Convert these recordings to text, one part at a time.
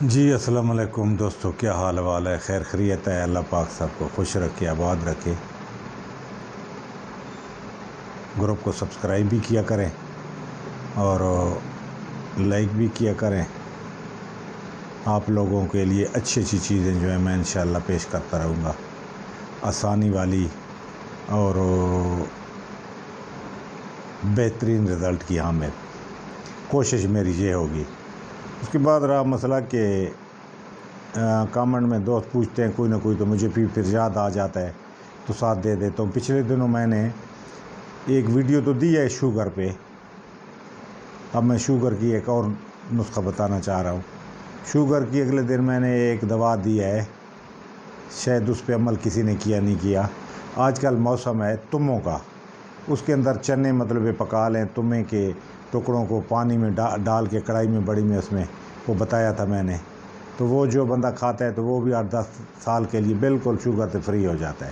جی السلام علیکم دوستو، کیا حال وال ہے؟ خیر خیریت ہے؟ اللہ پاک سب کو خوش رکھے، آباد رکھے۔ گروپ کو سبسکرائب بھی کیا کریں اور لائک بھی کیا کریں۔ آپ لوگوں کے لیے اچھی اچھی چیزیں جو ہیں میں انشاءاللہ پیش کرتا رہوں گا، آسانی والی اور بہترین رزلٹ کی حامل کوشش میری یہ ہوگی۔ اس کے بعد رہا مسئلہ کہ کامنٹ میں دوست پوچھتے ہیں کوئی نہ کوئی، تو مجھے پھر یاد آ جاتا ہے تو ساتھ دے دیتا ہوں۔ پچھلے دنوں میں نے ایک ویڈیو تو دی ہے شوگر پہ، اب میں شوگر کی ایک اور نسخہ بتانا چاہ رہا ہوں۔ شوگر کی اگلے دن میں نے ایک دوا دی ہے، شاید اس پہ عمل کسی نے کیا نہیں کیا۔ آج کل موسم ہے تموں کا، اس کے اندر چنے پکا لیں، تمے کے ٹکڑوں کو پانی میں ڈال کے کڑھائی میں بڑی میں، اس میں وہ بتایا تھا میں نے، تو وہ جو بندہ کھاتا ہے تو وہ بھی 8-10 سال کے لیے بالکل شوگر سے فری ہو جاتا ہے۔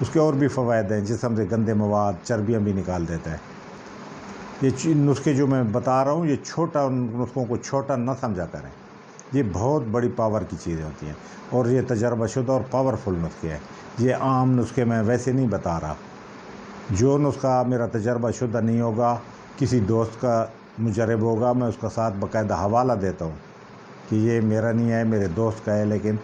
اس کے اور بھی فوائد ہیں، جسم سے گندے مواد چربیاں بھی نکال دیتا ہے۔ یہ نسخے جو میں بتا رہا ہوں، یہ نسخوں کو چھوٹا نہ سمجھا کریں، یہ بہت بڑی پاور کی چیزیں ہوتی ہیں، اور یہ تجربہ شدہ اور پاورفل نسخے ہیں۔ یہ عام نسخے میں ویسے نہیں بتا رہا۔ جو نسخہ میرا تجربہ شدہ نہیں ہوگا، کسی دوست کا مجرب ہوگا، میں اس کا ساتھ باقاعدہ حوالہ دیتا ہوں کہ یہ میرا نہیں ہے، میرے دوست کا ہے، لیکن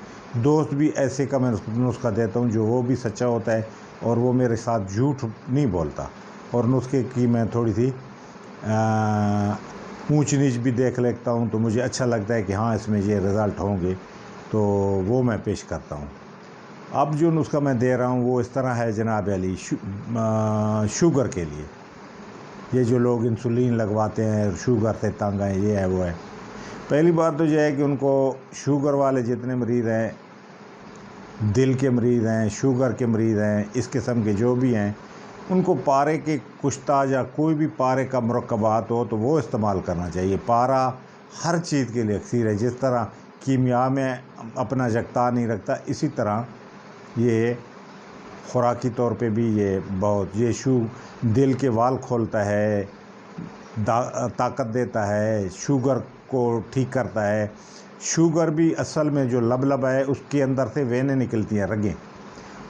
دوست بھی ایسے کا میں نسخہ دیتا ہوں جو وہ بھی سچا ہوتا ہے اور وہ میرے ساتھ جھوٹ نہیں بولتا، اور نسخے کی میں تھوڑی سی اونچ نیچ بھی دیکھ لیتا ہوں، تو مجھے اچھا لگتا ہے کہ ہاں اس میں یہ رزلٹ ہوں گے، تو وہ میں پیش کرتا ہوں۔ اب جو نسخہ میں دے رہا ہوں وہ اس طرح ہے جناب علی، شوگر کے لیے، یہ جو لوگ انسولین لگواتے ہیں، شوگر سے تنگ ہیں، یہ ہے وہ ہے۔ پہلی بات تو یہ ہے کہ ان کو شوگر والے جتنے مریض ہیں، دل کے مریض ہیں، شوگر کے مریض ہیں، اس قسم کے جو بھی ہیں، ان کو پارے کے کشتا یا کوئی بھی پارے کا مرکبات ہو تو وہ استعمال کرنا چاہیے۔ پارا ہر چیز کے لیے اکسیر ہے، جس طرح کیمیا میں اپنا جگتا نہیں رکھتا، اسی طرح یہ خوراکی طور پہ بھی یہ بہت، یہ دل کے وال کھولتا ہے، طاقت دیتا ہے، شوگر کو ٹھیک کرتا ہے۔ شوگر بھی اصل میں جو لب ہے، اس کے اندر سے وینیں نکلتی ہیں، رگیں،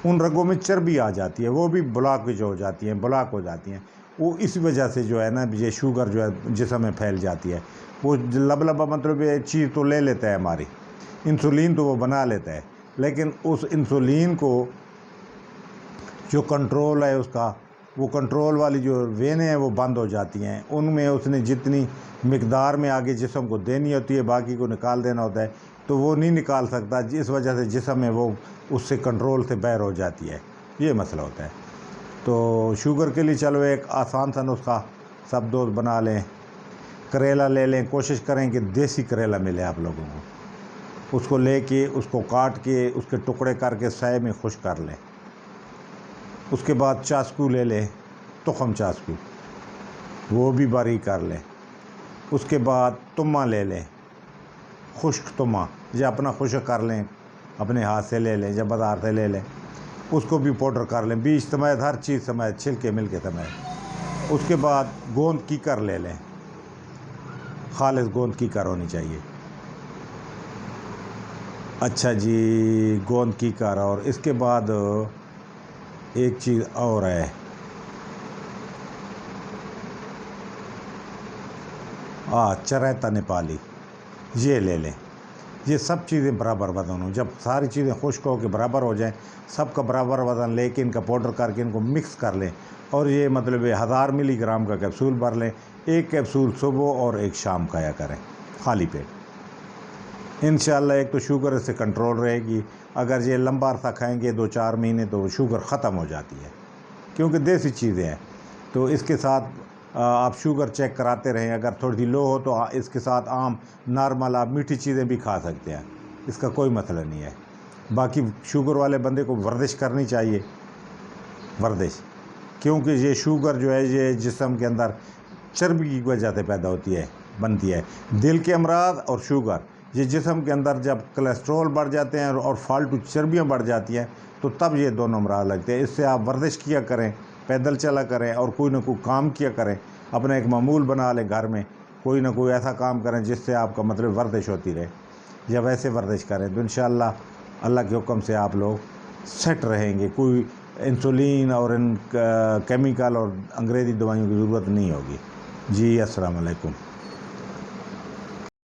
ان رگوں میں چربی آ جاتی ہے، وہ بھی بلاک ہو جاتی ہیں، وہ اس وجہ سے جو ہے نا، یہ شوگر جو ہے جسم میں پھیل جاتی ہے۔ وہ لب مطلب یہ چیز تو لے لیتا ہے ہماری، انسولین تو وہ بنا لیتا ہے، لیکن اس انسولین کو جو کنٹرول ہے اس کا، وہ کنٹرول والی جو وینیں ہیں وہ بند ہو جاتی ہیں، ان میں اس نے جتنی مقدار میں آگے جسم کو دینی ہوتی ہے، باقی کو نکال دینا ہوتا ہے، تو وہ نہیں نکال سکتا، جس وجہ سے جسم میں وہ اس سے کنٹرول سے باہر ہو جاتی ہے، یہ مسئلہ ہوتا ہے۔ تو شوگر کے لیے چلو ایک آسان سا نسخہ سب دوست بنا لیں، کریلا لے لیں، کوشش کریں کہ دیسی کریلا ملے آپ لوگوں کو، اس کو لے کے، اس کو کاٹ کے، اس کے ٹکڑے کر کے سائے میں خشک کر لیں۔ اس کے بعد چاسکو لے لیں، تخم چاسکو، وہ بھی باریک کر لیں۔ اس کے بعد تما لے لیں، خشک تما، یا اپنا خشک کر لیں، اپنے ہاتھ سے لے لیں یا بازار سے لے لیں، اس کو بھی پاؤڈر کر لیں، بیج سمیت ہر چیز سمیت، چھلکے ملکے سمیت۔ اس کے بعد گوند کی کر لے لیں، خالص گوند کی کر ہونی چاہیے۔ اچھا جی، گوند کی کر، اور اس کے بعد ایک چیز اور ہے، چریتا نیپالی، یہ لے لیں۔ یہ سب چیزیں برابر وزن ہوں، جب ساری چیزیں خشک ہو کے برابر ہو جائیں، سب کا برابر وزن لے کے ان کا پاؤڈر کر کے ان کو مکس کر لیں، اور یہ مطلب 1000 ملی گرام کا کیپسول بھر لیں، ایک کیپسول صبح اور ایک شام کھایا کریں خالی پیٹ۔ انشاءاللہ ایک تو شوگر اس سے کنٹرول رہے گی، اگر یہ لمبا عرصہ کھائیں گے 2-4 مہینے تو شوگر ختم ہو جاتی ہے، کیونکہ دیسی چیزیں ہیں۔ تو اس کے ساتھ آپ شوگر چیک کراتے رہیں، اگر تھوڑی سی لو ہو تو اس کے ساتھ عام نارمل آپ میٹھی چیزیں بھی کھا سکتے ہیں، اس کا کوئی مسئلہ نہیں ہے۔ باقی شوگر والے بندے کو ورزش کرنی چاہیے، ورزش، کیونکہ یہ شوگر جو ہے یہ جسم کے اندر چربی کی وجہ سے پیدا ہوتی ہے، بنتی ہے۔ دل کے امراض اور شوگر، یہ جسم کے اندر جب کولیسٹرول بڑھ جاتے ہیں اور فالتو چربیاں بڑھ جاتی ہیں تو تب یہ دونوں امراض لگتے ہیں۔ اس سے آپ ورزش کیا کریں، پیدل چلا کریں، اور کوئی نہ کوئی کام کیا کریں، اپنا ایک معمول بنا لیں، گھر میں کوئی نہ کوئی ایسا کام کریں جس سے آپ کا مطلب ورزش ہوتی رہے۔ جب ایسے ورزش کریں تو انشاءاللہ اللہ کے حکم سے آپ لوگ سیٹ رہیں گے. کوئی انسولین اور کیمیکل اور انگریزی دوائیوں کی ضرورت نہیں ہوگی. جی السلام علیکم.